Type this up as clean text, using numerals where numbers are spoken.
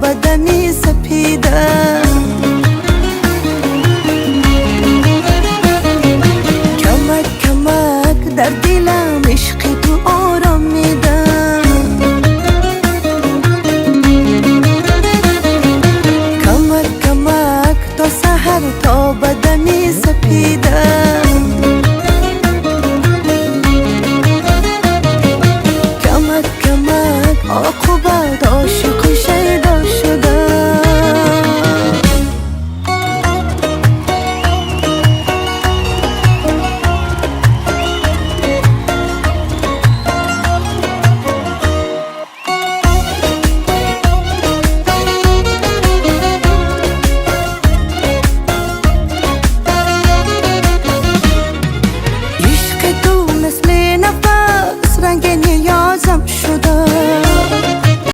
بدنی سپیده. کمک کمک در دلم عشق تو آرام میده. کمک کمک تا سحر تا بدنی سپیده. عاقبت عاشق